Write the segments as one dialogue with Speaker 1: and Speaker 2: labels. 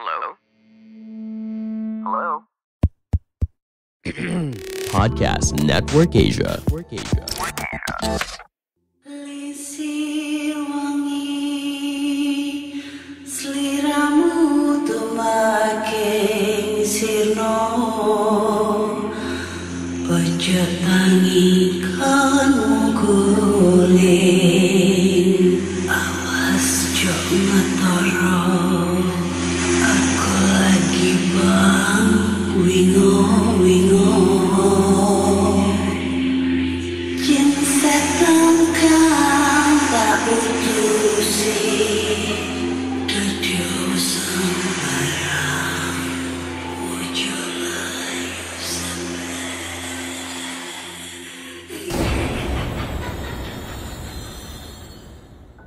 Speaker 1: Hello? Hello?
Speaker 2: Podcast Network Asia.
Speaker 3: Lisir wangi seliramu tumaking sirno ojo tangi kan guling awas jo ngetoro aku lagi bang wingo Jin setan kan tak putusi Dudu sembarang Ojo layu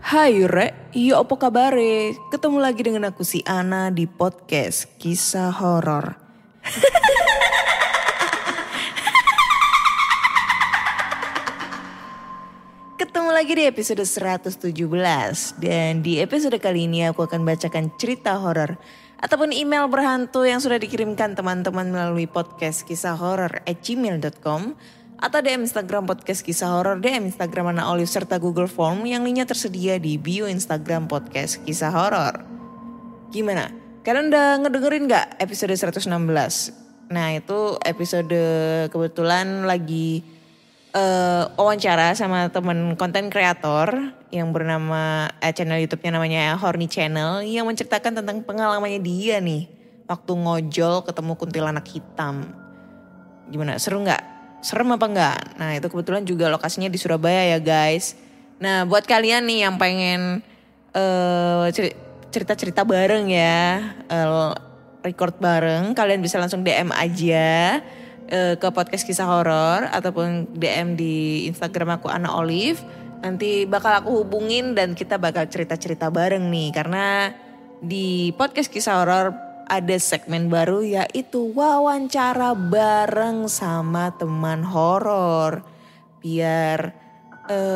Speaker 4: Hai Rek, iya apa kabare? Ketemu lagi dengan aku si Ana di podcast Kisah Horor. Ketemu lagi di episode 117 dan di episode kali ini aku akan bacakan cerita horor ataupun email berhantu yang sudah dikirimkan teman-teman melalui podcast kisah horor@gmail.com atau DM Instagram podcast kisah horor, DM Instagram Ana Olive serta Google Form yang linknya tersedia di bio Instagram podcast kisah horor. Gimana? Kalian udah ngedengerin gak episode 116? Nah itu episode kebetulan lagi wawancara sama temen konten kreator yang bernama channel YouTube-nya namanya Horny Channel yang menceritakan tentang pengalamannya dia nih waktu ngojol ketemu kuntilanak hitam. Gimana? Seru nggak? Serem apa enggak? Nah itu kebetulan juga lokasinya di Surabaya ya guys. Nah buat kalian nih yang pengen cerita-cerita bareng ya, record bareng, kalian bisa langsung DM aja ke podcast kisah horor ataupun DM di Instagram aku Ana Olive. Nanti bakal aku hubungin dan kita bakal cerita-cerita bareng nih. Karena di podcast kisah horor ada segmen baru yaitu wawancara bareng sama teman horor. Biar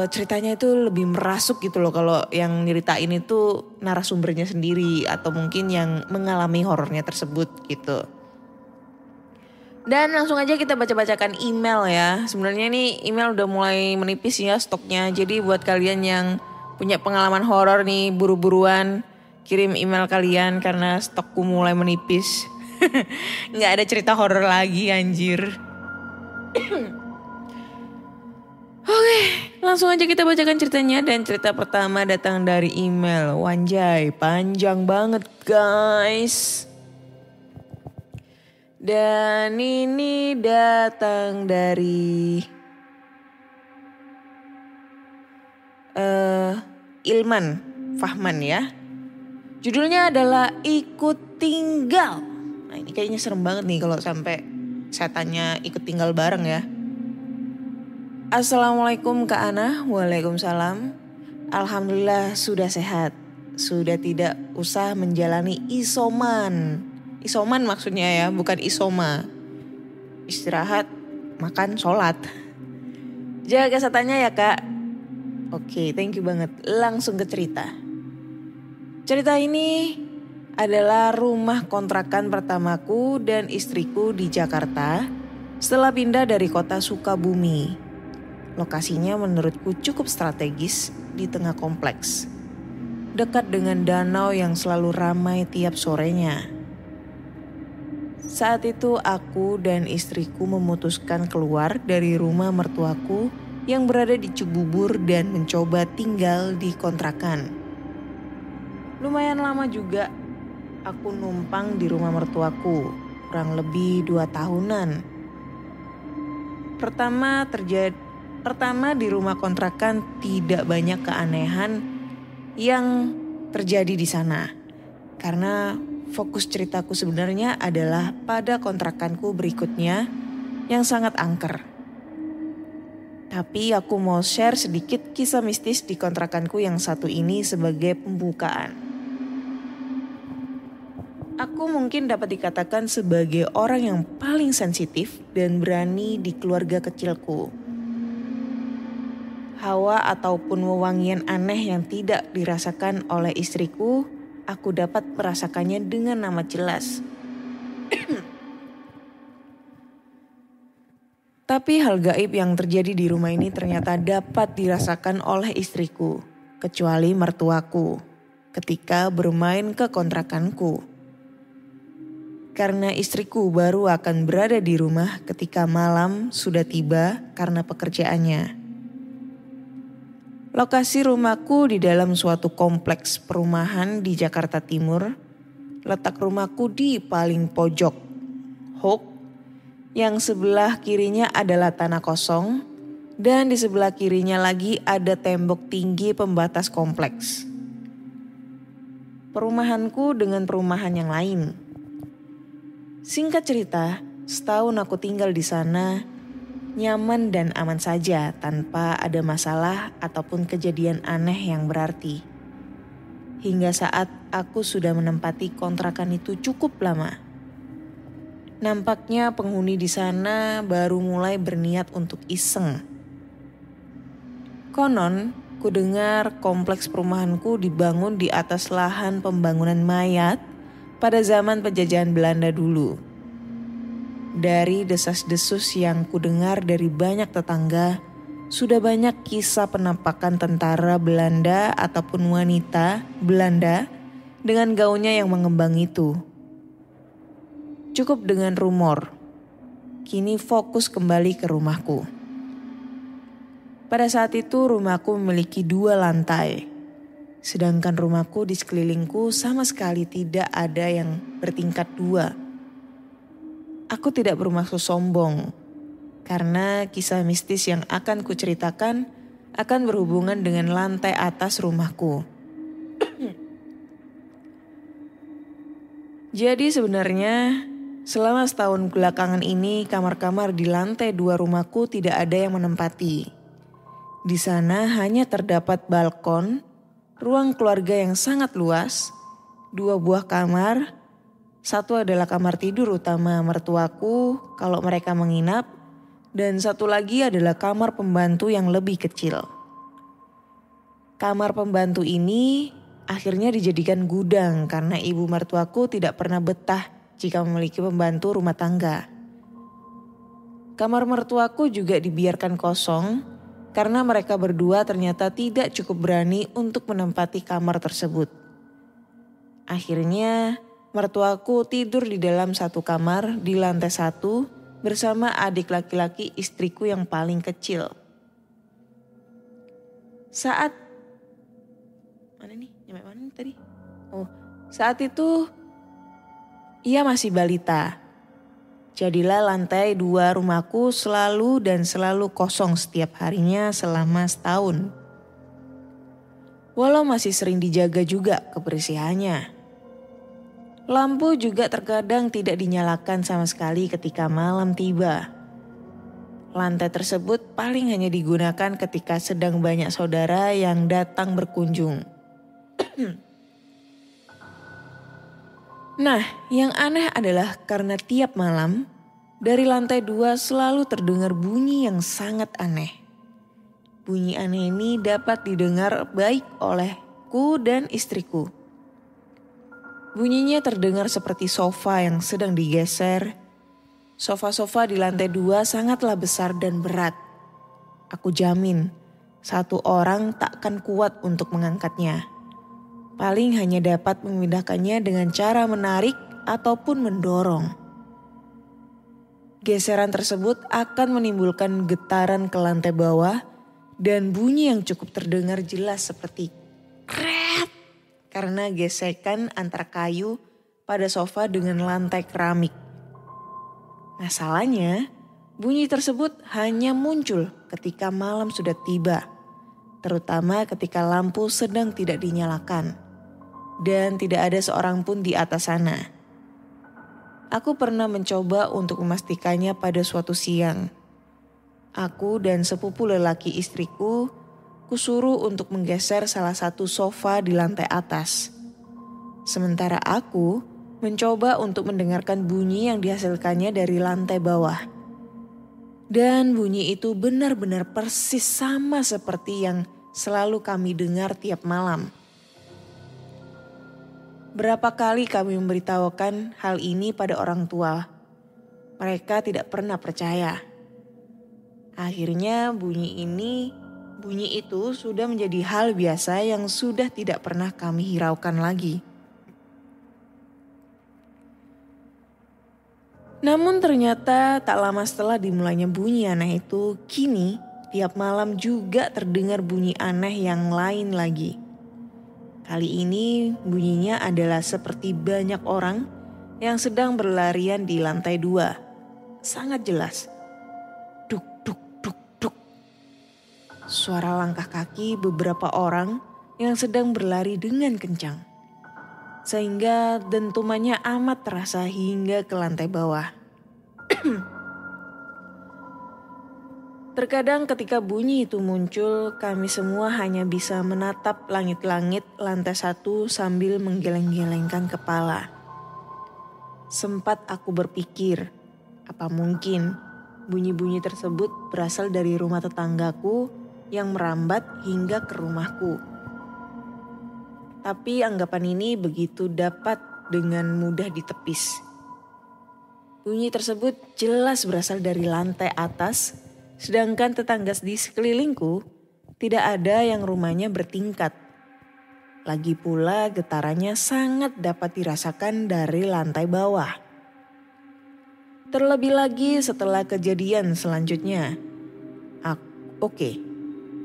Speaker 4: ceritanya itu lebih merasuk gitu loh kalau yang nyeritain itu narasumbernya sendiri atau mungkin yang mengalami horornya tersebut gitu. Dan langsung aja kita baca-bacakan email ya. Sebenarnya ini email udah mulai menipis ya stoknya. Jadi buat kalian yang punya pengalaman horor nih buru-buruan kirim email kalian karena stokku mulai menipis. Nggak ada cerita horor lagi anjir. Oke, langsung aja kita bacakan ceritanya. Dan cerita pertama datang dari email. Wanjay, panjang banget guys. Dan ini datang dari Ilman Fahman ya. Judulnya adalah Ikut Tinggal. Nah ini kayaknya serem banget nih kalau sampai setannya ikut tinggal bareng ya. Assalamualaikum Kak Ana. Waalaikumsalam. Alhamdulillah sudah sehat. Sudah tidak usah menjalani isoman. Isoman maksudnya ya, bukan isoma. Istirahat, makan, sholat. Jaga kesehatannya ya kak. Oke, thank you banget. Langsung ke cerita. Cerita ini adalah rumah kontrakan pertamaku dan istriku di Jakarta setelah pindah dari kota Sukabumi. Lokasinya menurutku cukup strategis di tengah kompleks. Dekat dengan danau yang selalu ramai tiap sorenya. Saat itu aku dan istriku memutuskan keluar dari rumah mertuaku yang berada di Cibubur dan mencoba tinggal di kontrakan. Lumayan lama juga aku numpang di rumah mertuaku, kurang lebih 2 tahunan. Pertama di rumah kontrakan tidak banyak keanehan yang terjadi di sana. Karena fokus ceritaku sebenarnya adalah pada kontrakanku berikutnya yang sangat angker. Tapi aku mau share sedikit kisah mistis di kontrakanku yang satu ini sebagai pembukaan. Aku mungkin dapat dikatakan sebagai orang yang paling sensitif dan berani di keluarga kecilku. Hawa ataupun wewangian aneh yang tidak dirasakan oleh istriku aku dapat merasakannya dengan amat jelas. Tapi hal gaib yang terjadi di rumah ini ternyata dapat dirasakan oleh istriku, kecuali mertuaku, ketika bermain ke kontrakanku. Karena istriku baru akan berada di rumah ketika malam sudah tiba karena pekerjaannya. Lokasi rumahku di dalam suatu kompleks perumahan di Jakarta Timur. Letak rumahku di paling pojok, Hook, yang sebelah kirinya adalah tanah kosong, dan di sebelah kirinya lagi ada tembok tinggi pembatas kompleks. Perumahanku dengan perumahan yang lain. Singkat cerita, setahun aku tinggal di sana, nyaman dan aman saja tanpa ada masalah ataupun kejadian aneh yang berarti. Hingga saat aku sudah menempati kontrakan itu cukup lama. Nampaknya penghuni di sana baru mulai berniat untuk iseng. Konon, ku dengar kompleks perumahanku dibangun di atas lahan pembangunan mayat pada zaman penjajahan Belanda dulu. Dari desas-desus yang ku dengar dari banyak tetangga, sudah banyak kisah penampakan tentara Belanda ataupun wanita Belanda dengan gaunnya yang mengembang itu. Cukup dengan rumor. Kini fokus kembali ke rumahku. Pada saat itu rumahku memiliki 2 lantai. Sedangkan rumahku di sekelilingku sama sekali tidak ada yang bertingkat 2. Aku tidak bermaksud sombong. Karena kisah mistis yang akan kuceritakan akan berhubungan dengan lantai atas rumahku. Jadi sebenarnya selama setahun belakangan ini kamar-kamar di lantai 2 rumahku tidak ada yang menempati. Di sana hanya terdapat balkon, ruang keluarga yang sangat luas, 2 buah kamar, satu adalah kamar tidur utama mertuaku kalau mereka menginap, dan satu lagi adalah kamar pembantu yang lebih kecil. Kamar pembantu ini akhirnya dijadikan gudang karena ibu mertuaku tidak pernah betah jika memiliki pembantu rumah tangga. Kamar mertuaku juga dibiarkan kosong karena mereka berdua ternyata tidak cukup berani untuk menempati kamar tersebut. Akhirnya mertuaku tidur di dalam satu kamar di lantai 1 bersama adik laki-laki istriku yang paling kecil. Saat itu ia masih balita. Jadilah lantai 2 rumahku selalu kosong setiap harinya selama setahun. Walau masih sering dijaga juga kebersihannya. Lampu juga terkadang tidak dinyalakan sama sekali ketika malam tiba. Lantai tersebut paling hanya digunakan ketika sedang banyak saudara yang datang berkunjung. Nah, yang aneh adalah karena tiap malam dari lantai 2 selalu terdengar bunyi yang sangat aneh. Bunyi aneh ini dapat didengar baik olehku dan istriku. Bunyinya terdengar seperti sofa yang sedang digeser. Sofa-sofa di lantai 2 sangatlah besar dan berat. Aku jamin, satu orang takkan kuat untuk mengangkatnya. Paling hanya dapat memindahkannya dengan cara menarik ataupun mendorong. Geseran tersebut akan menimbulkan getaran ke lantai bawah dan bunyi yang cukup terdengar jelas seperti kret karena gesekan antara kayu pada sofa dengan lantai keramik. Masalahnya, bunyi tersebut hanya muncul ketika malam sudah tiba, terutama ketika lampu sedang tidak dinyalakan dan tidak ada seorang pun di atas sana. Aku pernah mencoba untuk memastikannya pada suatu siang. Aku dan sepupu lelaki istriku kusuruh untuk menggeser salah satu sofa di lantai atas. Sementara aku mencoba untuk mendengarkan bunyi yang dihasilkannya dari lantai bawah. Dan bunyi itu benar-benar persis sama seperti yang selalu kami dengar tiap malam. Berapa kali kami memberitahukan hal ini pada orang tua. Mereka tidak pernah percaya. Akhirnya bunyi itu sudah menjadi hal biasa yang sudah tidak pernah kami hiraukan lagi. Namun ternyata tak lama setelah dimulainya bunyi aneh itu, kini tiap malam juga terdengar bunyi aneh yang lain lagi. Kali ini bunyinya adalah seperti banyak orang yang sedang berlarian di lantai 2. Sangat jelas. Duk, duk, duk, duk. Suara langkah kaki beberapa orang yang sedang berlari dengan kencang. Sehingga dentumannya amat terasa hingga ke lantai bawah. Terkadang ketika bunyi itu muncul, kami semua hanya bisa menatap langit-langit lantai 1 sambil menggeleng-gelengkan kepala. Sempat aku berpikir, apa mungkin bunyi-bunyi tersebut berasal dari rumah tetanggaku yang merambat hingga ke rumahku. Tapi anggapan ini begitu dapat dengan mudah ditepis. Bunyi tersebut jelas berasal dari lantai atas, sedangkan tetangga di sekelilingku tidak ada yang rumahnya bertingkat. Lagi pula getarannya sangat dapat dirasakan dari lantai bawah. Terlebih lagi setelah kejadian selanjutnya.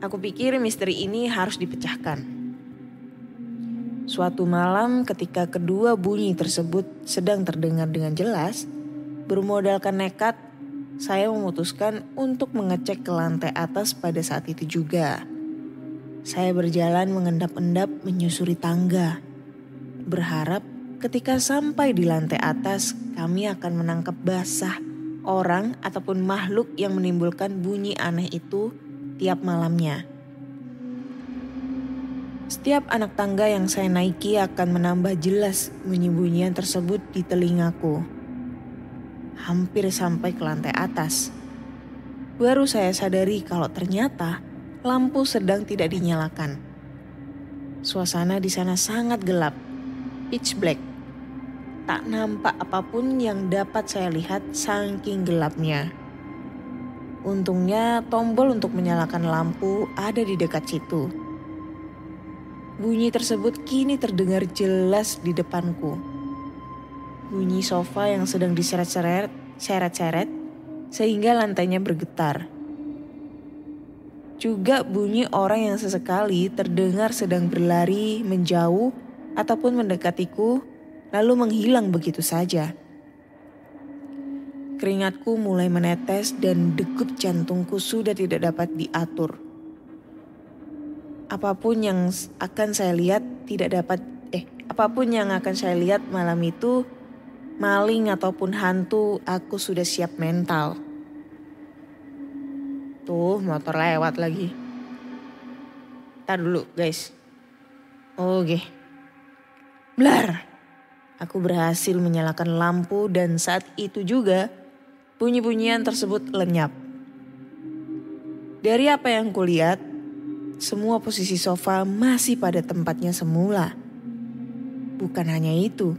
Speaker 4: Aku pikir misteri ini harus dipecahkan. Suatu malam ketika kedua bunyi tersebut sedang terdengar dengan jelas, bermodalkan nekat, saya memutuskan untuk mengecek ke lantai atas pada saat itu juga. Saya berjalan mengendap-endap menyusuri tangga, berharap ketika sampai di lantai atas kami akan menangkap basah orang ataupun makhluk yang menimbulkan bunyi aneh itu tiap malamnya. Setiap anak tangga yang saya naiki akan menambah jelas bunyi-bunyian tersebut di telingaku. Hampir sampai ke lantai atas. Baru saya sadari kalau ternyata lampu sedang tidak dinyalakan. Suasana di sana sangat gelap, pitch black. Tak nampak apapun yang dapat saya lihat saking gelapnya. Untungnya tombol untuk menyalakan lampu ada di dekat situ. Bunyi tersebut kini terdengar jelas di depanku. Bunyi sofa yang sedang diseret-seret sehingga lantainya bergetar. Juga bunyi orang yang sesekali terdengar sedang berlari menjauh ataupun mendekatiku lalu menghilang begitu saja. Keringatku mulai menetes dan degup jantungku sudah tidak dapat diatur. Apapun yang akan saya lihat malam itu, maling ataupun hantu, aku sudah siap mental. Tuh, motor lewat lagi. Tar dulu, guys. Oke. Blar. Aku berhasil menyalakan lampu dan saat itu juga bunyi-bunyian tersebut lenyap. Dari apa yang kulihat, semua posisi sofa masih pada tempatnya semula. Bukan hanya itu,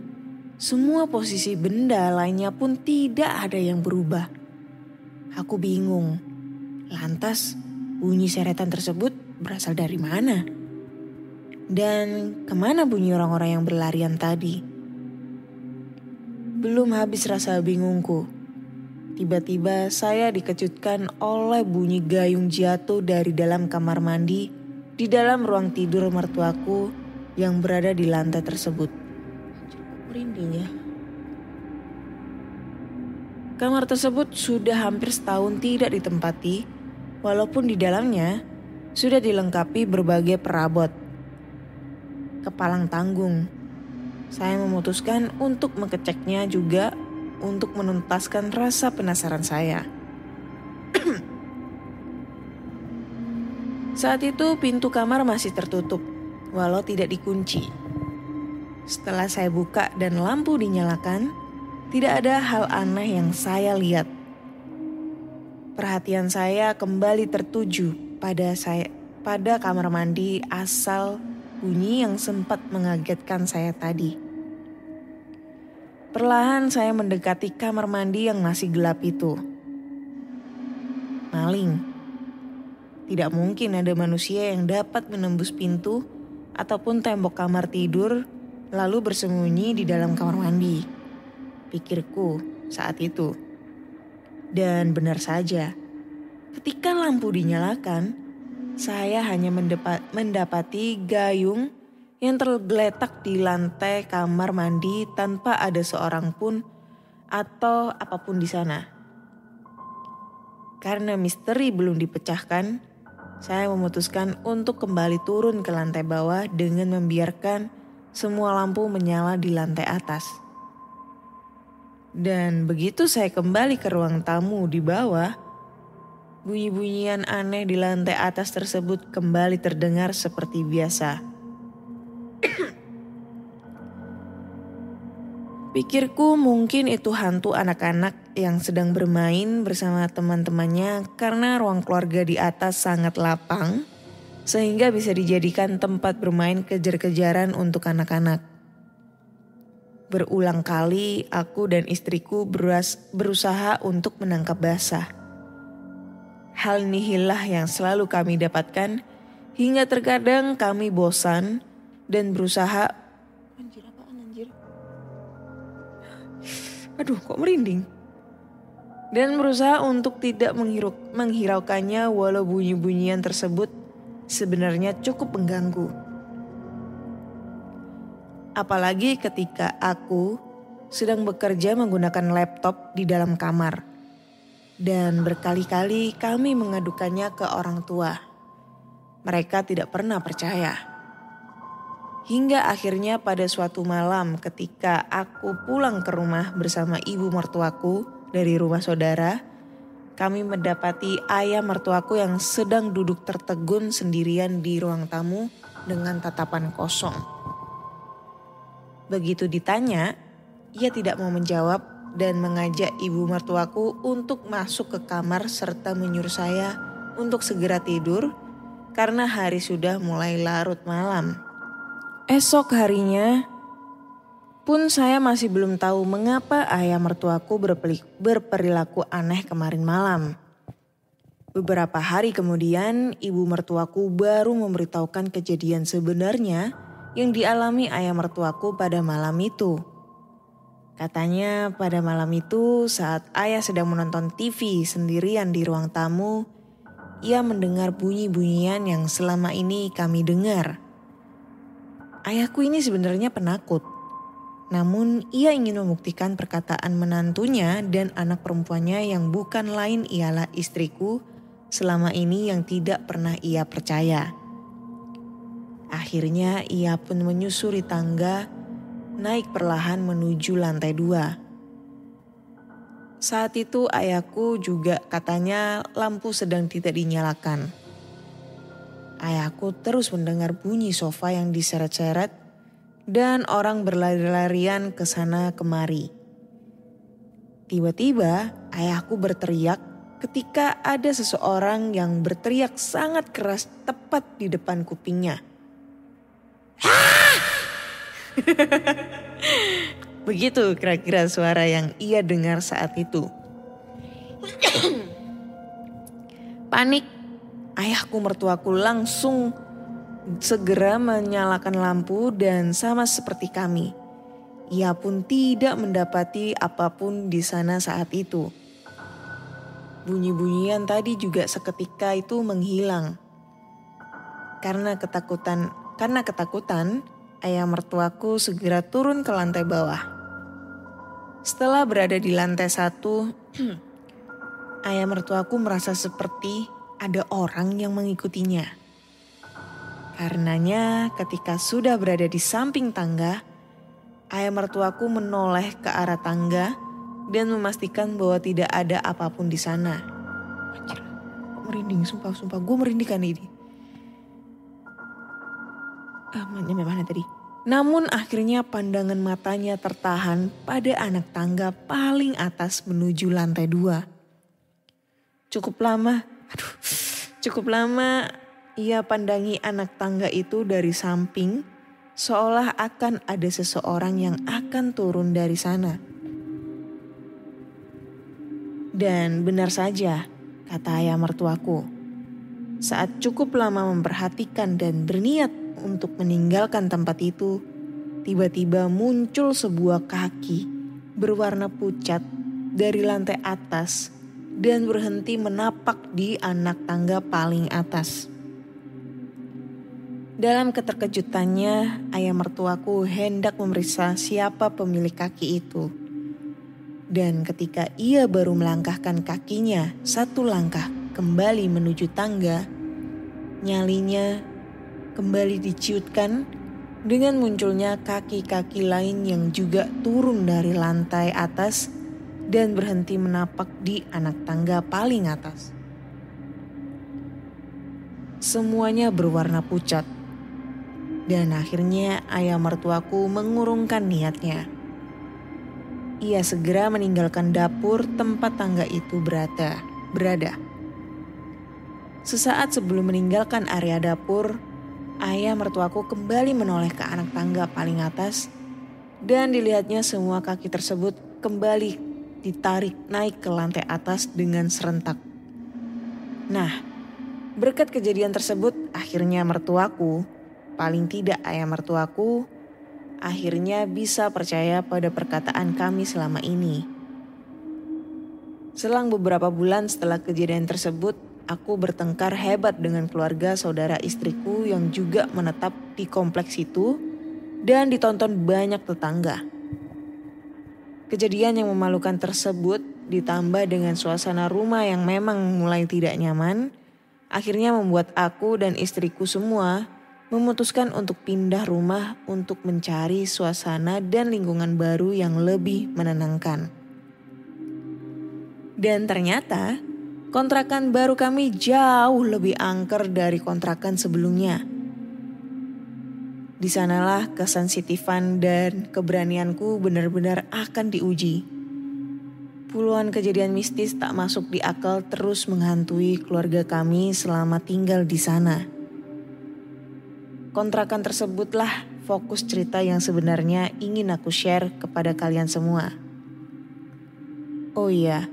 Speaker 4: semua posisi benda lainnya pun tidak ada yang berubah. Aku bingung. Lantas, bunyi seretan tersebut berasal dari mana? Dan kemana bunyi orang-orang yang berlarian tadi? Belum habis rasa bingungku. Tiba-tiba saya dikejutkan oleh bunyi gayung jatuh dari dalam kamar mandi di dalam ruang tidur mertuaku yang berada di lantai tersebut. Merinding ya. Kamar tersebut sudah hampir setahun tidak ditempati, walaupun di dalamnya sudah dilengkapi berbagai perabot. Kepalang tanggung, saya memutuskan untuk mengeceknya juga untuk menuntaskan rasa penasaran saya. Saat itu pintu kamar masih tertutup, walau tidak dikunci. Setelah saya buka dan lampu dinyalakan, tidak ada hal aneh yang saya lihat. Perhatian saya kembali tertuju pada kamar mandi asal bunyi yang sempat mengagetkan saya tadi. Perlahan saya mendekati kamar mandi yang masih gelap itu. Maling. Tidak mungkin ada manusia yang dapat menembus pintu ataupun tembok kamar tidur lalu bersembunyi di dalam kamar mandi. Pikirku saat itu. Dan benar saja, ketika lampu dinyalakan, saya hanya mendapati gayung yang tergeletak di lantai kamar mandi tanpa ada seorang pun atau apapun di sana. Karena misteri belum dipecahkan, saya memutuskan untuk kembali turun ke lantai bawah dengan membiarkan semua lampu menyala di lantai atas. Dan begitu saya kembali ke ruang tamu di bawah, bunyi-bunyian aneh di lantai atas tersebut kembali terdengar seperti biasa. Pikirku mungkin itu hantu anak-anak yang sedang bermain bersama teman-temannya karena ruang keluarga di atas sangat lapang sehingga bisa dijadikan tempat bermain kejar-kejaran untuk anak-anak. Berulang kali aku dan istriku berusaha untuk menangkap basah. Hal inilah yang selalu kami dapatkan hingga terkadang kami bosan dan berusaha Aduh, kok merinding. Dan berusaha untuk tidak menghiraukannya walau bunyi-bunyian tersebut sebenarnya cukup mengganggu. Apalagi ketika aku sedang bekerja menggunakan laptop di dalam kamar. Dan berkali-kali kami mengadukannya ke orang tua. Mereka tidak pernah percaya. Hingga akhirnya pada suatu malam ketika aku pulang ke rumah bersama ibu mertuaku dari rumah saudara, kami mendapati ayah mertuaku yang sedang duduk tertegun sendirian di ruang tamu dengan tatapan kosong. Begitu ditanya, ia tidak mau menjawab dan mengajak ibu mertuaku untuk masuk ke kamar serta menyuruh saya untuk segera tidur karena hari sudah mulai larut malam. Esok harinya pun saya masih belum tahu mengapa ayah mertuaku berperilaku aneh kemarin malam. Beberapa hari kemudian ibu mertuaku baru memberitahukan kejadian sebenarnya yang dialami ayah mertuaku pada malam itu. Katanya pada malam itu saat ayah sedang menonton TV sendirian di ruang tamu, ia mendengar bunyi-bunyian yang selama ini kami dengar. Ayahku ini sebenarnya penakut, namun ia ingin membuktikan perkataan menantunya dan anak perempuannya yang bukan lain ialah istriku selama ini yang tidak pernah ia percaya. Akhirnya ia pun menyusuri tangga, naik perlahan menuju lantai 2. Saat itu ayahku juga katanya lampu sedang tidak dinyalakan. Ayahku terus mendengar bunyi sofa yang diseret-seret dan orang berlari-larian ke sana kemari. Tiba-tiba ayahku berteriak ketika ada seseorang yang berteriak sangat keras tepat di depan kupingnya. Begitu kira-kira suara yang ia dengar saat itu. Panik. Ayahku mertuaku langsung segera menyalakan lampu dan sama seperti kami. Ia pun tidak mendapati apapun di sana saat itu. Bunyi-bunyian tadi juga seketika itu menghilang. Karena ketakutan, ayah mertuaku segera turun ke lantai bawah. Setelah berada di lantai 1, ayah mertuaku merasa seperti ada orang yang mengikutinya. Karenanya ketika sudah berada di samping tangga, ayah mertuaku menoleh ke arah tangga dan memastikan bahwa tidak ada apapun di sana. Anjir, merinding, sumpah gue merinding ini. Nyampe mana tadi? Namun akhirnya pandangan matanya tertahan pada anak tangga paling atas menuju lantai 2. Cukup lama ia pandangi anak tangga itu dari samping seolah akan ada seseorang yang akan turun dari sana. Dan benar saja, kata ayah mertuaku. Saat cukup lama memperhatikan dan berniat untuk meninggalkan tempat itu, tiba-tiba muncul sebuah kaki berwarna pucat dari lantai atas dan berhenti menapak di anak tangga paling atas. Dalam keterkejutannya, ayah mertuaku hendak memeriksa siapa pemilik kaki itu. Dan ketika ia baru melangkahkan kakinya satu langkah kembali menuju tangga, nyalinya kembali diciutkan dengan munculnya kaki-kaki lain yang juga turun dari lantai atas dan berhenti menapak di anak tangga paling atas. Semuanya berwarna pucat. Dan akhirnya ayah mertuaku mengurungkan niatnya. Ia segera meninggalkan dapur tempat tangga itu berada. Sesaat sebelum meninggalkan area dapur, ayah mertuaku kembali menoleh ke anak tangga paling atas dan dilihatnya semua kaki tersebut kembali ditarik naik ke lantai atas dengan serentak. Nah, berkat kejadian tersebut akhirnya mertuaku, paling tidak ayah mertuaku, akhirnya bisa percaya pada perkataan kami selama ini. Selang beberapa bulan setelah kejadian tersebut, aku bertengkar hebat dengan keluarga saudara istriku yang juga menetap di kompleks itu dan ditonton banyak tetangga. Kejadian yang memalukan tersebut ditambah dengan suasana rumah yang memang mulai tidak nyaman, akhirnya membuat aku dan istriku semua memutuskan untuk pindah rumah untuk mencari suasana dan lingkungan baru yang lebih menenangkan. Dan ternyata kontrakan baru kami jauh lebih angker dari kontrakan sebelumnya. Di sanalah kesensitifan dan keberanianku benar-benar akan diuji. Puluhan kejadian mistis tak masuk di akal terus menghantui keluarga kami selama tinggal di sana. Kontrakan tersebutlah fokus cerita yang sebenarnya ingin aku share kepada kalian semua. Oh iya,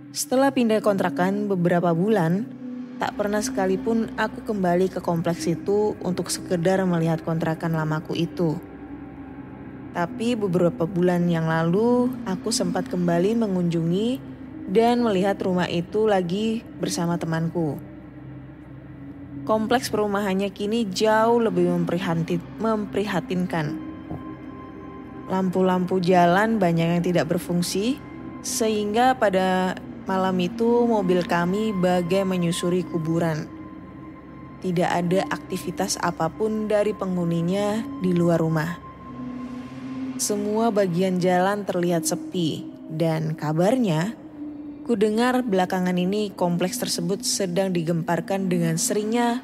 Speaker 4: setelah pindah kontrakan beberapa bulan, tak pernah sekalipun aku kembali ke kompleks itu untuk sekedar melihat kontrakan lamaku itu. Tapi beberapa bulan yang lalu, aku sempat kembali mengunjungi dan melihat rumah itu lagi bersama temanku. Kompleks perumahannya kini jauh lebih memprihatinkan. Lampu-lampu jalan banyak yang tidak berfungsi, sehingga pada malam itu mobil kami bagai menyusuri kuburan. Tidak ada aktivitas apapun dari penghuninya di luar rumah. Semua bagian jalan terlihat sepi dan kabarnya ku dengar belakangan ini kompleks tersebut sedang digemparkan dengan seringnya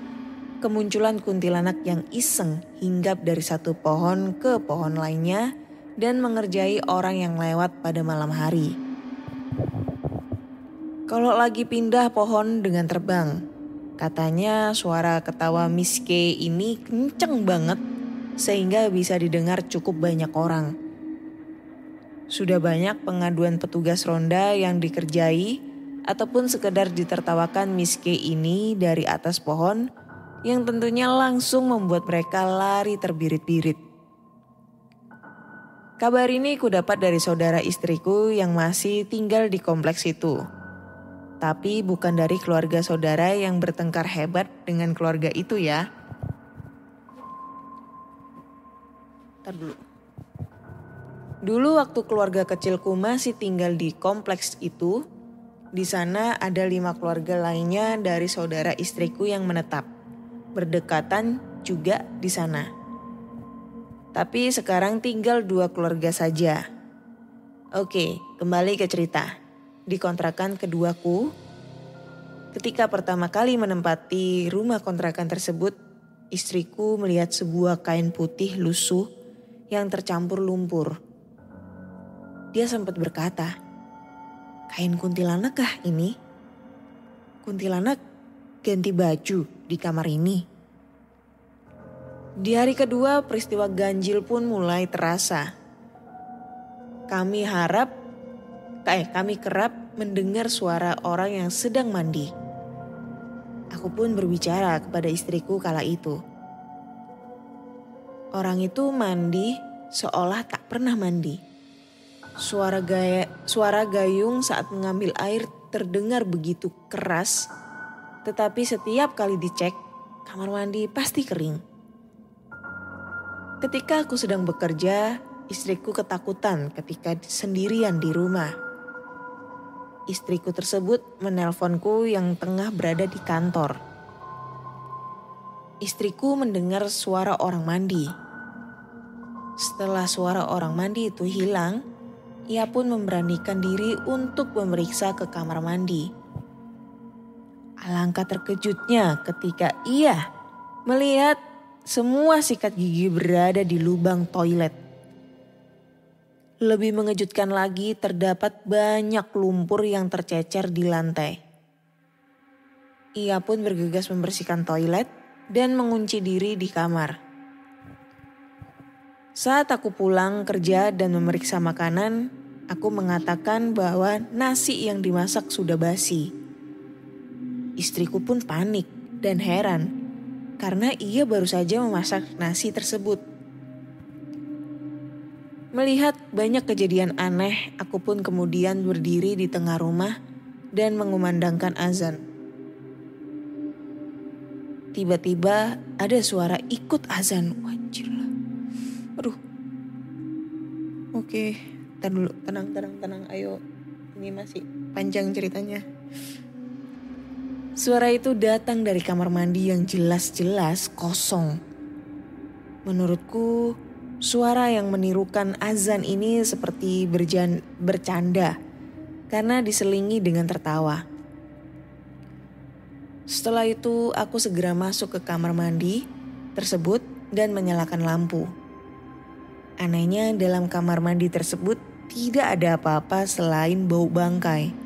Speaker 4: kemunculan kuntilanak yang iseng hinggap dari satu pohon ke pohon lainnya dan mengerjai orang yang lewat pada malam hari. Kalau lagi pindah pohon dengan terbang, katanya suara ketawa Miss K ini kenceng banget sehingga bisa didengar cukup banyak orang. Sudah banyak pengaduan petugas ronda yang dikerjai ataupun sekedar ditertawakan Miss K ini dari atas pohon yang tentunya langsung membuat mereka lari terbirit-birit. Kabar ini kudapat dari saudara istriku yang masih tinggal di kompleks itu. Tapi bukan dari keluarga saudara yang bertengkar hebat dengan keluarga itu ya. Ntar dulu. Dulu waktu keluarga kecilku masih tinggal di kompleks itu, di sana ada 5 keluarga lainnya dari saudara istriku yang menetap, berdekatan juga di sana. Tapi sekarang tinggal 2 keluarga saja. Oke, kembali ke cerita. Di kontrakan keduaku, ketika pertama kali menempati rumah kontrakan tersebut, istriku melihat sebuah kain putih lusuh yang tercampur lumpur. Dia sempat berkata, "Kain kuntilanak kah ini? Kuntilanak ganti baju di kamar ini?" Di hari kedua peristiwa ganjil pun mulai terasa. Kami kerap mendengar suara orang yang sedang mandi. Aku pun berbicara kepada istriku kala itu. Orang itu mandi seolah tak pernah mandi. Suara gayung saat mengambil air terdengar begitu keras, tetapi setiap kali dicek, kamar mandi pasti kering. Ketika aku sedang bekerja, istriku ketakutan ketika sendirian di rumah. Istriku tersebut menelponku yang tengah berada di kantor. Istriku mendengar suara orang mandi. Setelah suara orang mandi itu hilang, ia pun memberanikan diri untuk memeriksa ke kamar mandi. Alangkah terkejutnya ketika ia melihat semua sikat gigi berada di lubang toilet. Lebih mengejutkan lagi, terdapat banyak lumpur yang tercecer di lantai. Ia pun bergegas membersihkan toilet dan mengunci diri di kamar. Saat aku pulang kerja dan memeriksa makanan, aku mengatakan bahwa nasi yang dimasak sudah basi. Istriku pun panik dan heran karena ia baru saja memasak nasi tersebut. Melihat banyak kejadian aneh, aku pun kemudian berdiri di tengah rumah dan mengumandangkan azan. Tiba-tiba ada suara ikut azan. Wajir lah. Aduh. Oke, ntar dulu. Tenang. Ayo, ini masih panjang ceritanya. Suara itu datang dari kamar mandi yang jelas-jelas kosong. Menurutku, suara yang menirukan azan ini seperti bercanda karena diselingi dengan tertawa. Setelah itu aku segera masuk ke kamar mandi tersebut dan menyalakan lampu. Anehnya dalam kamar mandi tersebut tidak ada apa-apa selain bau bangkai.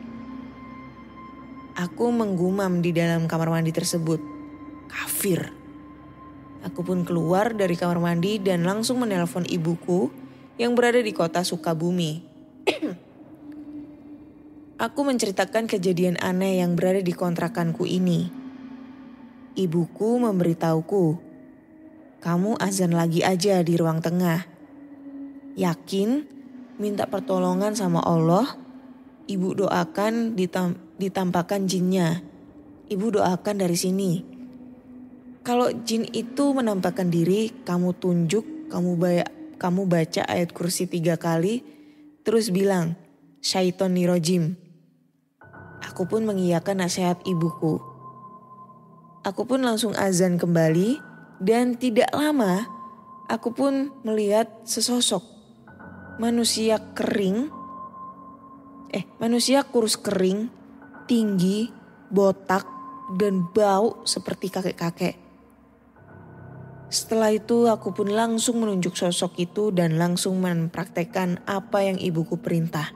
Speaker 4: Aku menggumam di dalam kamar mandi tersebut. Kafir. Aku pun keluar dari kamar mandi dan langsung menelpon ibuku yang berada di kota Sukabumi. Aku menceritakan kejadian aneh yang berada di kontrakanku ini. Ibuku memberitahuku, kamu azan lagi aja di ruang tengah. Yakin, minta pertolongan sama Allah, ibu doakan ditampakkan jinnya. Ibu doakan dari sini. Kalau jin itu menampakkan diri, kamu tunjuk, kamu baca ayat kursi 3 kali, terus bilang, syaiton nirojim. Aku pun mengiyakan nasihat ibuku. Aku pun langsung azan kembali dan tidak lama aku pun melihat sesosok manusia kurus kering, tinggi, botak, dan bau seperti kakek-kakek. Setelah itu aku pun langsung menunjuk sosok itu dan langsung mempraktekkan apa yang ibuku perintah.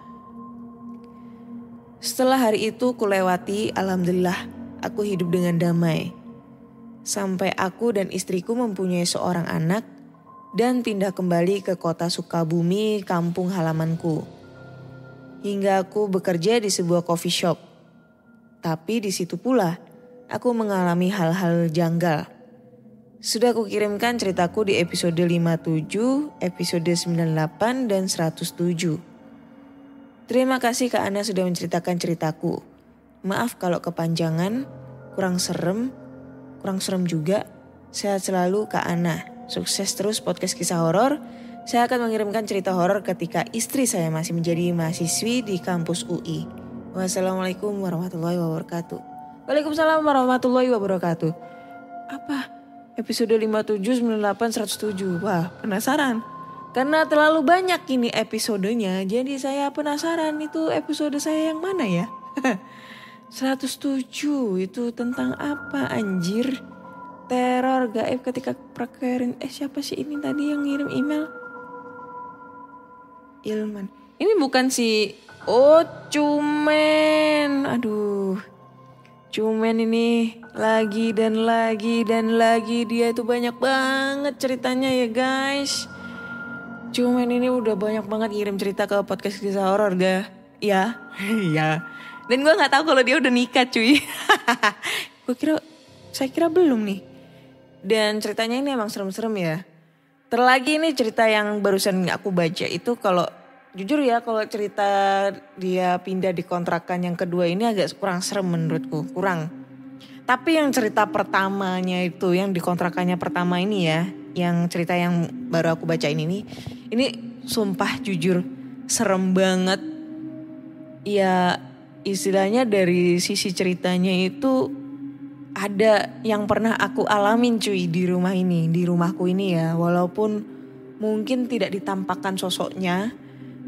Speaker 4: Setelah hari itu kulewati, alhamdulillah aku hidup dengan damai. Sampai aku dan istriku mempunyai seorang anak dan pindah kembali ke kota Sukabumi, kampung halamanku. Hingga aku bekerja di sebuah coffee shop. Tapi di situ pula aku mengalami hal-hal janggal. Sudah aku kirimkan ceritaku di episode 57, episode 98, dan 107. Terima kasih Kak Ana sudah menceritakan ceritaku. Maaf kalau kepanjangan, kurang serem juga. Sehat selalu Kak Ana. Sukses terus podcast kisah horor. Saya akan mengirimkan cerita horor ketika istri saya masih menjadi mahasiswi di kampus UI. Wassalamualaikum warahmatullahi wabarakatuh. Waalaikumsalam warahmatullahi wabarakatuh. Apa? Episode 57, 98, 107. Wah, penasaran. Karena terlalu banyak ini episodenya, jadi saya penasaran itu episode saya yang mana ya? 107 itu tentang apa anjir? Teror gaib ketika prakerin. Siapa sih ini tadi yang ngirim email? Ilman. Ini bukan si Cumen. Aduh. Cuman ini lagi dan lagi dia itu banyak banget ceritanya ya guys. Cuman ini udah banyak banget ngirim cerita ke podcast kisah horor ya. Iya. Dan gue nggak tahu kalau dia udah nikah cuy. Saya kira belum nih. Dan ceritanya ini emang serem-serem ya. Terlagi ini cerita yang barusan aku baca itu kalau jujur ya kalau cerita dia pindah di kontrakan yang kedua ini agak kurang serem menurutku, kurang. Tapi yang cerita pertamanya itu yang di kontrakannya pertama ini ya, yang cerita yang baru aku bacain ini sumpah jujur serem banget. Ya istilahnya dari sisi ceritanya itu ada yang pernah aku alamin cuy di rumah ini, di rumahku ini ya. Walaupun mungkin tidak ditampakkan sosoknya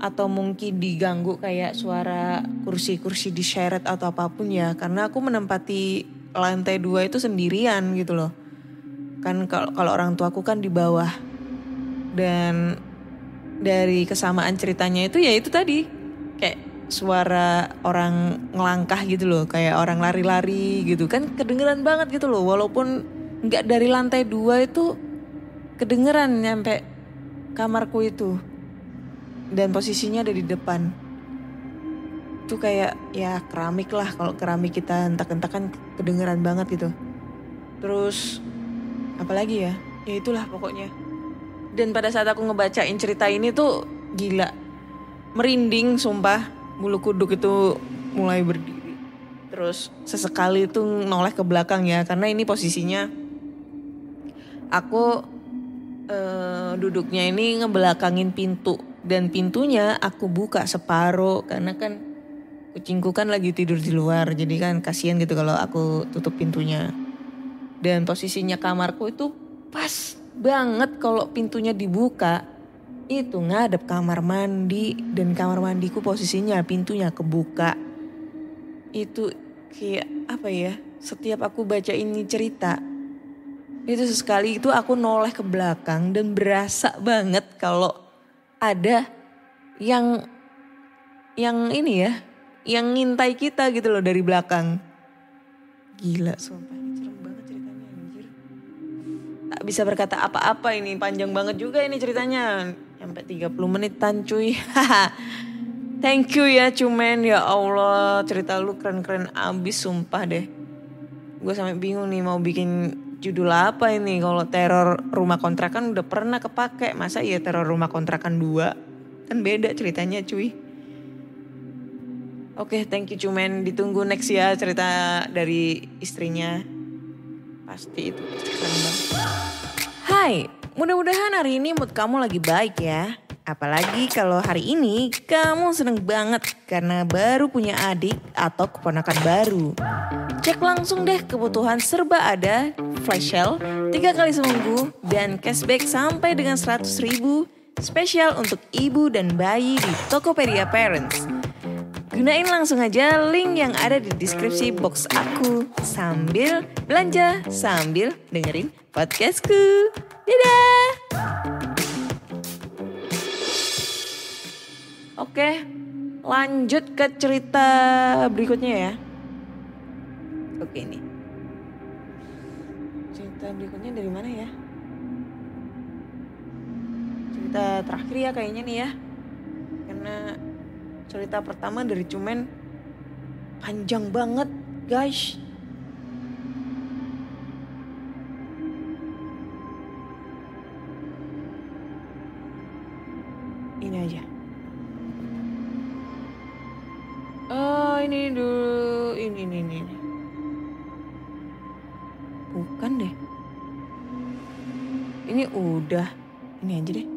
Speaker 4: atau mungkin diganggu kayak suara kursi-kursi diseret atau apapun ya. Karena aku menempati lantai 2 itu sendirian gitu loh. Kan kalau orang tuaku kan di bawah. Dan dari kesamaan ceritanya itu ya itu tadi. Kayak suara orang ngelangkah gitu loh. Kayak orang lari-lari gitu kan kedengeran banget gitu loh. Walaupun gak dari lantai 2 itu kedengeran nyampe kamarku itu. Dan posisinya ada di depan. Itu kayak ya keramik lah. Kalau keramik kita hentak-hentak kan kedengeran banget gitu. Terus apalagi ya? Ya itulah pokoknya. Dan pada saat aku ngebacain cerita ini tuh gila. Merinding sumpah. Bulu kuduk itu mulai berdiri. Terus sesekali itu noleh ke belakang ya. Karena ini posisinya aku duduknya ini ngebelakangin pintu. Dan pintunya aku buka separuh karena kan kucingku kan lagi tidur di luar. Jadi kan kasihan gitu kalau aku tutup pintunya. Dan posisinya kamarku itu pas banget kalau pintunya dibuka. Itu ngadep kamar mandi dan kamar mandiku posisinya pintunya kebuka. Itu kayak apa ya, setiap aku baca ini cerita. Itu sesekali itu aku noleh ke belakang dan berasa banget kalau ada yang ini ya, yang ngintai kita gitu loh dari belakang. Gila sumpah ini serem banget ceritanya anjir. Tak bisa berkata apa-apa ini, panjang banget juga ini ceritanya. Sampai 30 menitan cuy. Thank you ya cuman ya Allah, cerita lu keren-keren abis sumpah deh. Gue sampai bingung nih mau bikin judul apa ini. Kalau teror rumah kontrakan udah pernah kepake. Masa iya teror rumah kontrakan 2? Kan beda ceritanya cuy. Oke, thank you cuman. Ditunggu next ya cerita dari istrinya. Pasti itu keren banget. Hai, mudah-mudahan hari ini mood kamu lagi baik ya. Apalagi kalau hari ini kamu seneng banget karena baru punya adik atau keponakan baru. Cek langsung deh kebutuhan serba ada, flash sale 3 kali seminggu, dan cashback sampai dengan 100.000 spesial untuk ibu dan bayi di Tokopedia Parents. Gunain langsung aja link yang ada di deskripsi box aku sambil belanja, sambil dengerin podcastku. Dadah! Oke, lanjut ke cerita berikutnya ya. Oke nih. Cerita berikutnya dari mana ya? Cerita terakhir ya kayaknya nih ya. Karena cerita pertama dari cuman panjang banget guys. Ini aja. Oh ini dulu, ini. Bukan deh. Ini udah, ini aja deh.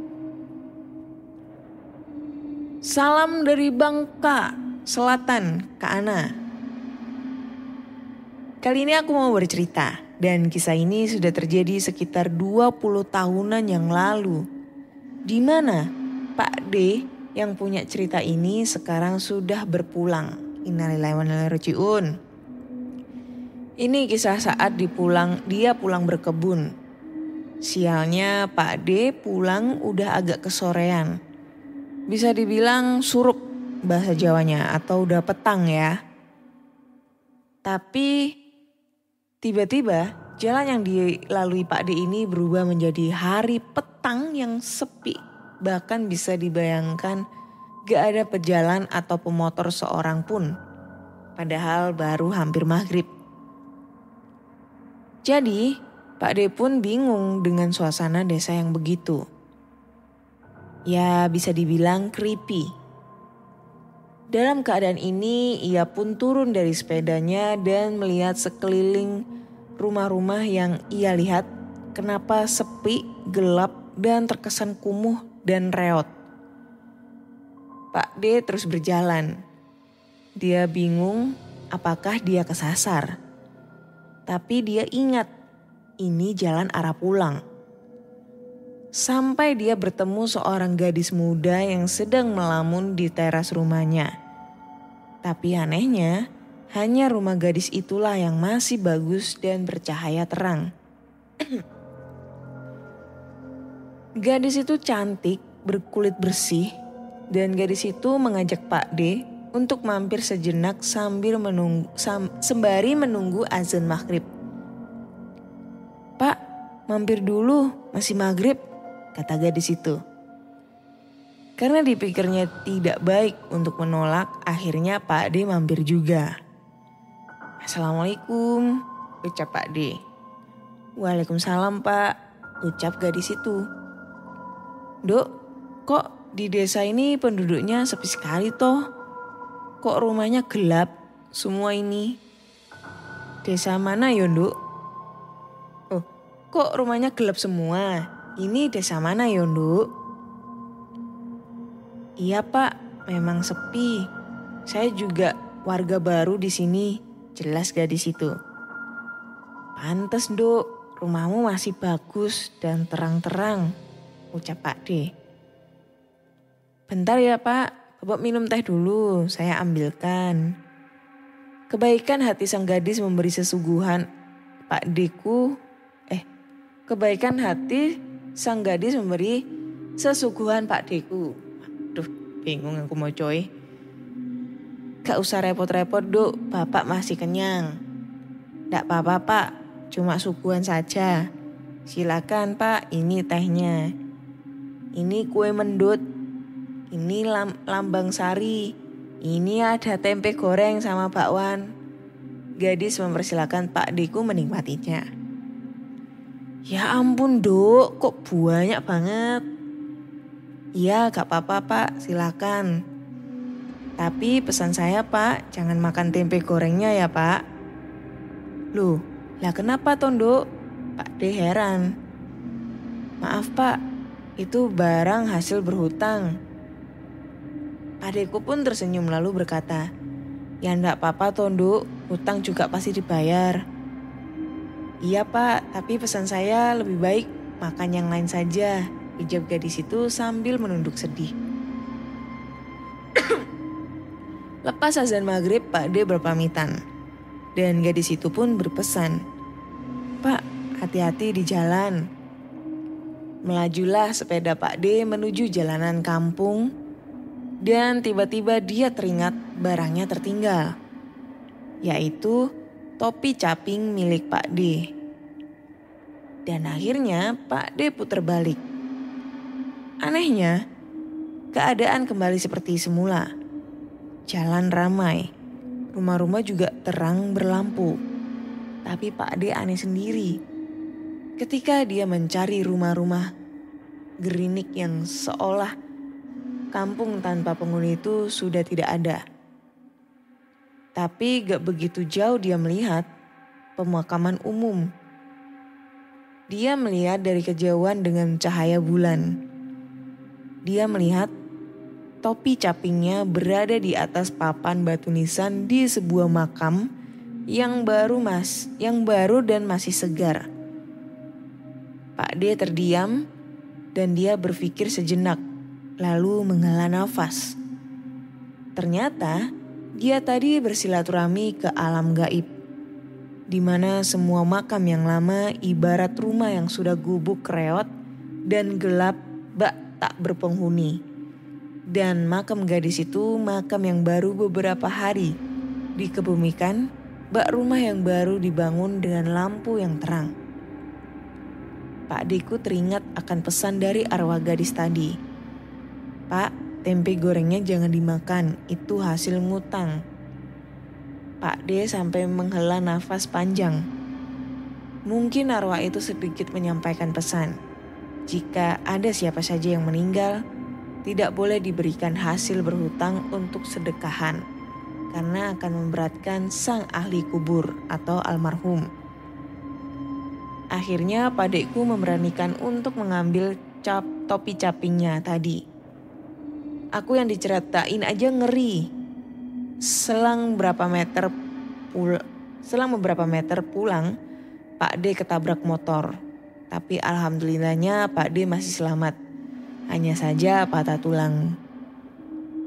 Speaker 4: Salam dari Bangka Selatan, Kak Ana. Kali ini aku mau bercerita. Dan kisah ini sudah terjadi sekitar 20 tahunan yang lalu. Di mana Pak D yang punya cerita ini sekarang sudah berpulang. Innalillahi wa inna ilaihi raji'un. Ini kisah saat dia pulang berkebun. Sialnya Pak D pulang udah agak kesorean. Bisa dibilang surup bahasa Jawanya atau udah petang ya. Tapi tiba-tiba jalan yang dilalui Pak D ini berubah menjadi hari petang yang sepi. Bahkan bisa dibayangkan gak ada pejalan atau pemotor seorang pun. Padahal baru hampir maghrib. Jadi Pak D pun bingung dengan suasana desa yang begitu. Ya bisa dibilang creepy. Dalam keadaan ini ia pun turun dari sepedanya dan melihat sekeliling rumah-rumah yang ia lihat kenapa sepi, gelap dan terkesan kumuh dan reot. Pak D terus berjalan. Dia bingung apakah dia kesasar. Tapi dia ingat ini jalan arah pulang. Sampai dia bertemu seorang gadis muda yang sedang melamun di teras rumahnya. Tapi anehnya, hanya rumah gadis itulah yang masih bagus dan bercahaya terang. Gadis itu cantik, berkulit bersih, dan gadis itu mengajak Pak D untuk mampir sejenak sembari menunggu azan maghrib. "Pak, mampir dulu, masih maghrib," kata gadis itu. Karena dipikirnya tidak baik untuk menolak, akhirnya Pak D mampir juga. "Assalamualaikum," ucap Pak D. "Waalaikumsalam Pak," ucap gadis itu. "Dok, kok di desa ini penduduknya sepi sekali toh? Kok rumahnya gelap semua ini? Desa mana ya Dok?" "Oh, kok rumahnya gelap semua? Ini desa mana ya Dok?" "Iya Pak, memang sepi. Saya juga warga baru di sini," jelas gadis itu. "Pantes Dok, rumahmu masih bagus dan terang-terang," ucap Pak D. "Bentar ya Pak, Bapak minum teh dulu, saya ambilkan." Kebaikan hati sang gadis memberi sesuguhan Pak D-ku. Kebaikan hati sang gadis memberi sesuguhan Pak D-ku. Aduh, bingung aku mau coy. "Gak usah repot-repot Dok, Bapak masih kenyang." "Gak apa-apa Pak, cuma suguhan saja." "Silakan Pak, ini tehnya. Ini kue mendut. Ini lambang sari. Ini ada tempe goreng sama bakwan." Gadis mempersilakan Pak D-ku menikmatinya. "Ya ampun Dok, kok banyak banget?" "Iya gak apa-apa Pak, silakan. Tapi pesan saya Pak, jangan makan tempe gorengnya ya Pak." "Loh, lah kenapa toh Dok?" Pak D heran. "Maaf Pak, itu barang hasil berhutang." Adekku pun tersenyum lalu berkata, "Ya ndak apa-apa toh Dok, hutang juga pasti dibayar." "Iya Pak, tapi pesan saya lebih baik makan yang lain saja," ujar gadis itu sambil menunduk sedih. Lepas azan maghrib, Pak D berpamitan. Dan gadis itu pun berpesan, "Pak, hati-hati di jalan." Melajulah sepeda Pak D menuju jalanan kampung. Dan tiba-tiba dia teringat barangnya tertinggal. Yaitu topi caping milik Pak D. Dan akhirnya Pak D putar balik. Anehnya, keadaan kembali seperti semula. Jalan ramai, rumah-rumah juga terang berlampu. Tapi Pak D aneh sendiri. Ketika dia mencari rumah-rumah gerinik yang seolah kampung tanpa penghuni itu sudah tidak ada. Tapi gak begitu jauh dia melihat pemakaman umum. Dia melihat dari kejauhan dengan cahaya bulan. Dia melihat topi capingnya berada di atas papan batu nisan di sebuah makam yang baru dan masih segar. Pak D terdiam dan dia berpikir sejenak, lalu menghela nafas. Ternyata dia tadi bersilaturahmi ke alam gaib, di mana semua makam yang lama ibarat rumah yang sudah gubuk reot dan gelap bak tak berpenghuni. Dan makam gadis itu makam yang baru beberapa hari dikebumikan bak rumah yang baru dibangun dengan lampu yang terang. Pak Deku teringat akan pesan dari arwah gadis tadi. Pak, tempe gorengnya jangan dimakan, itu hasil ngutang. Pak D sampai menghela nafas panjang. Mungkin arwah itu sedikit menyampaikan pesan. Jika ada siapa saja yang meninggal, tidak boleh diberikan hasil berhutang untuk sedekahan, karena akan memberatkan sang ahli kubur atau almarhum. Akhirnya Pak Dekku memberanikan untuk mengambil topi capingnya tadi. Aku yang diceritain aja ngeri. Selang beberapa meter pulang, Pak D ketabrak motor. Tapi alhamdulillahnya Pak D masih selamat. Hanya saja patah tulang.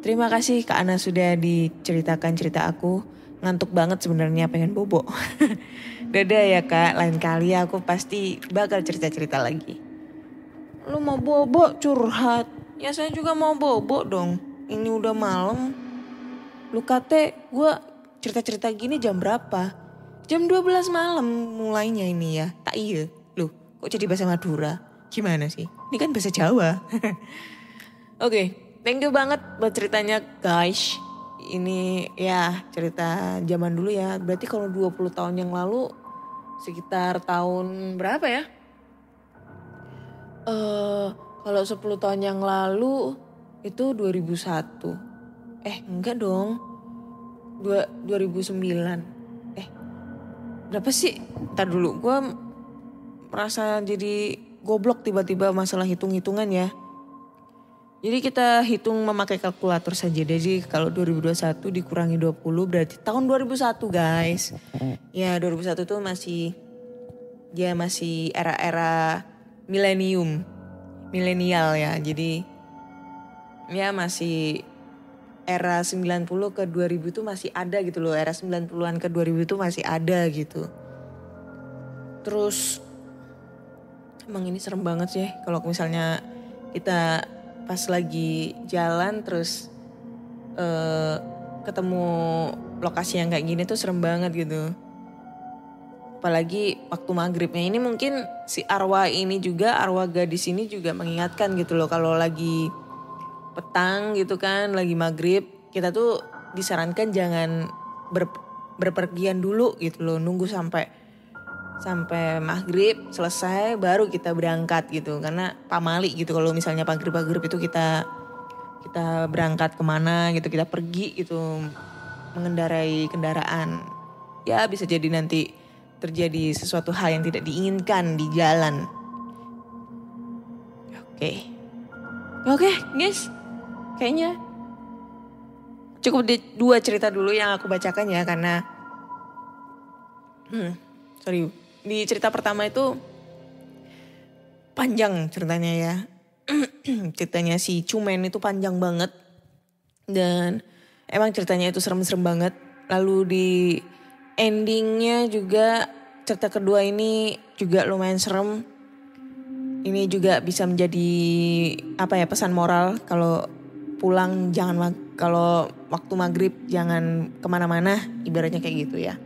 Speaker 4: Terima kasih Kak Ana sudah diceritakan cerita aku. Ngantuk banget sebenarnya, pengen bobo. Dadah ya Kak, lain kali aku pasti bakal cerita-cerita lagi. Lu mau bobo curhat? Ya saya juga mau bobo dong. Ini udah malam. Lu kate gue cerita-cerita gini jam berapa? Jam 12 malam mulainya ini ya. Tak iya. Loh kok jadi bahasa Madura? Gimana sih? Ini kan bahasa Jawa. Oke, thank you banget buat ceritanya guys. Ini ya cerita zaman dulu ya. Berarti kalau 20 tahun yang lalu sekitar tahun berapa ya? Kalau 10 tahun yang lalu itu 2001. Enggak dong. 2009. Berapa sih? Ntar dulu, gue merasa jadi goblok tiba-tiba masalah hitung-hitungan ya. Jadi kita hitung memakai kalkulator saja. Jadi kalau 2021 dikurangi 20 berarti tahun 2001 guys. Ya 2001 tuh masih era-era milenial ya. Jadi ya masih era 90 ke 2000 tuh masih ada gitu loh. Era 90-an ke 2000 tuh masih ada gitu. Terus emang ini serem banget sih kalau misalnya kita pas lagi jalan terus ketemu lokasi yang kayak gini tuh serem banget gitu. Apalagi waktu maghribnya ini mungkin si arwah gadis ini juga mengingatkan gitu loh. Kalau lagi petang gitu kan, lagi maghrib, kita tuh disarankan jangan berpergian dulu gitu loh. Nunggu sampai maghrib selesai baru kita berangkat gitu. Karena pamali gitu kalau misalnya maghrib itu kita berangkat kemana gitu, kita pergi gitu mengendarai kendaraan. Ya bisa jadi nanti terjadi sesuatu hal yang tidak diinginkan di jalan. Oke guys, kayaknya cukup 2 cerita dulu yang aku bacakan ya, karena di cerita pertama itu panjang ceritanya ya. Ceritanya si Cumen itu panjang banget dan emang ceritanya itu serem-serem banget. Lalu di endingnya juga cerita kedua ini juga lumayan serem. Ini juga bisa menjadi pesan moral kalau pulang kalau waktu maghrib jangan kemana-mana, ibaratnya kayak gitu ya.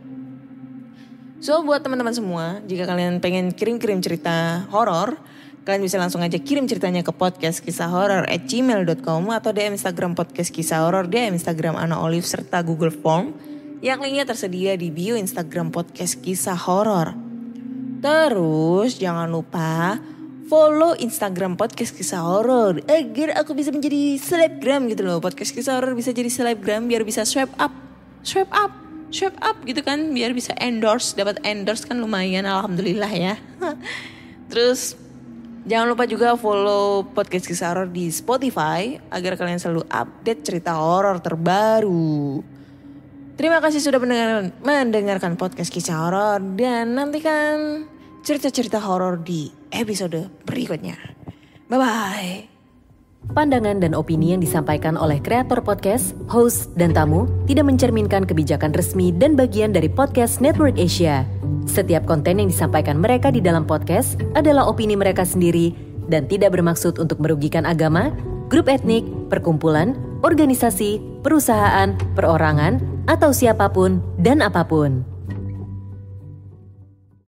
Speaker 4: So buat teman-teman semua, jika kalian pengen kirim-kirim cerita horor, kalian bisa langsung aja kirim ceritanya ke podcastkisahhoror@gmail.com atau DM Instagram podcast kisah horor, DM Instagram Ana Olive serta Google Form yang linknya tersedia di bio Instagram podcast kisah horor. Terus jangan lupa follow Instagram podcast kisah horor agar aku bisa menjadi selebgram gitu loh. Podcast kisah horor bisa jadi selebgram biar bisa swipe up gitu kan, biar bisa dapat endorse kan lumayan, alhamdulillah ya. Terus jangan lupa juga follow podcast kisah horor di Spotify agar kalian selalu update cerita horor terbaru. Terima kasih sudah mendengarkan podcast kisah horor dan nantikan cerita-cerita horor di episode berikutnya. Bye-bye.
Speaker 1: Pandangan dan opini yang disampaikan oleh kreator podcast, host, dan tamu tidak mencerminkan kebijakan resmi dan bagian dari Podcast Network Asia. Setiap konten yang disampaikan mereka di dalam podcast adalah opini mereka sendiri dan tidak bermaksud untuk merugikan agama, grup etnik, perkumpulan, organisasi, perusahaan, perorangan, atau siapapun dan apapun.